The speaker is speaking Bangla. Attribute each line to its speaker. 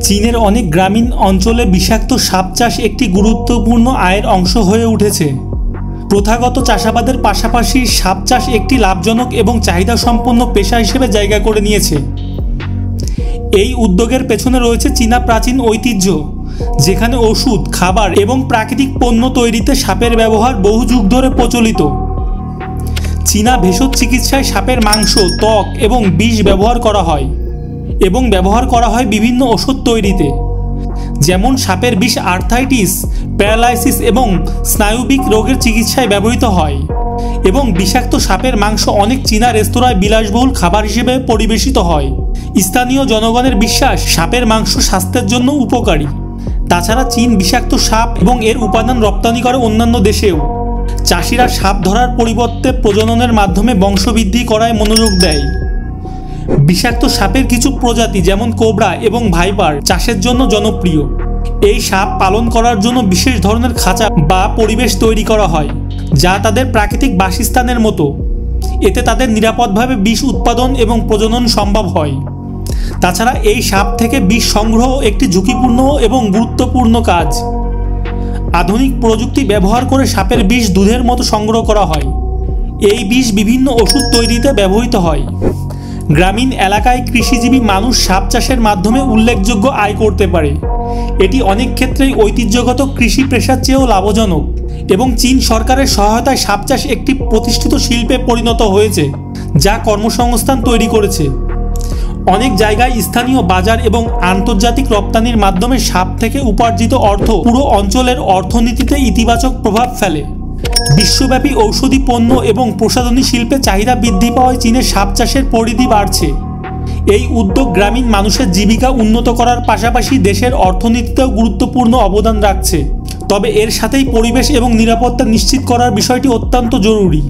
Speaker 1: চীনের অনেক গ্রামীণ অঞ্চলে বিষাক্ত সাপ চাষ একটি গুরুত্বপূর্ণ আয়ের অংশ হয়ে উঠেছে। প্রথাগত চাষাবাদের পাশাপাশি সাপ চাষ একটি লাভজনক এবং চাহিদাসম্পন্ন পেশা হিসেবে জায়গা করে নিয়েছে। এই উদ্যোগের পেছনে রয়েছে চীনা প্রাচীন ঐতিহ্য, যেখানে ওষুধ, খাবার এবং প্রাকৃতিক পণ্য তৈরিতে সাপের ব্যবহার বহু যুগ ধরে প্রচলিত। চীনা ভেষজ চিকিৎসায় সাপের মাংস, ত্বক এবং বিষ ব্যবহার করা হয় বিভিন্ন ওষুধ তৈরিতে। যেমন সাপের বিষ আর্থ্রাইটিস, প্যারালাইসিস এবং স্নায়ুবিক রোগের চিকিৎসায় ব্যবহৃত হয়, এবং বিষাক্ত সাপের মাংস অনেক চীনা রেস্তোরাঁয় বিলাসবহুল খাবার হিসেবে পরিবেশিত হয়। স্থানীয় জনগণের বিশ্বাস সাপের মাংস স্বাস্থ্যের জন্য উপকারী। তাছাড়া চীন বিষাক্ত সাপ এবং এর উপাদান রপ্তানি করে অন্যান্য দেশেও। চাষিরা সাপ ধরার পরিবর্তে প্রজননের মাধ্যমে বংশবৃদ্ধি করায় মনোযোগ দেয়। বিষাক্ত সাপের কিছু প্রজাতি যেমন কোবরা এবং ভাইপার চাষের জন্য জনপ্রিয়। এই সাপ পালন করার জন্য বিশেষ ধরনের খাঁচা বা পরিবেশ তৈরি করা হয়, যা তাদের প্রাকৃতিক বাসস্থানের মতো। এতে তাদের নিরাপদভাবে বিষ উৎপাদন এবং প্রজনন সম্ভব হয়। তাছাড়া এই সাপ থেকে বিষ সংগ্রহ একটি ঝুঁকিপূর্ণ এবং গুরুত্বপূর্ণ কাজ। আধুনিক প্রযুক্তি ব্যবহার করে সাপের বিষ দুধের মতো সংগ্রহ করা হয়। এই বিষ বিভিন্ন ওষুধ তৈরিতে ব্যবহৃত হয়। গ্রামীণ এলাকায় কৃষিজীবী মানুষ সাপ চাষের মাধ্যমে উল্লেখযোগ্য আয় করতে পারে। এটি অনেক ক্ষেত্রেই ঐতিহ্যগত কৃষি পেশার চেয়েও লাভজনক, এবং চীন সরকারের সহায়তায় সাপ চাষ একটি প্রতিষ্ঠিত শিল্পে পরিণত হয়েছে, যা কর্মসংস্থান তৈরি করেছে। অনেক জায়গায় স্থানীয় বাজার এবং আন্তর্জাতিক রপ্তানির মাধ্যমে সাপ থেকে উপার্জিত অর্থ পুরো অঞ্চলের অর্থনীতিতে ইতিবাচক প্রভাব ফেলে। বিশ্বব্যাপী ঔষধি পণ্য এবং প্রসাধনী শিল্পে চাহিদা বৃদ্ধি পাওয়ায় চীনের সাপ চাষের পরিধি বাড়ছে। এই উদ্যোগ গ্রামীণ মানুষের জীবিকা উন্নত করার পাশাপাশি দেশের অর্থনীতিতেও গুরুত্বপূর্ণ অবদান রাখছে। তবে এর সাথেই পরিবেশ এবং নিরাপত্তা নিশ্চিত করার বিষয়টি অত্যন্ত জরুরি।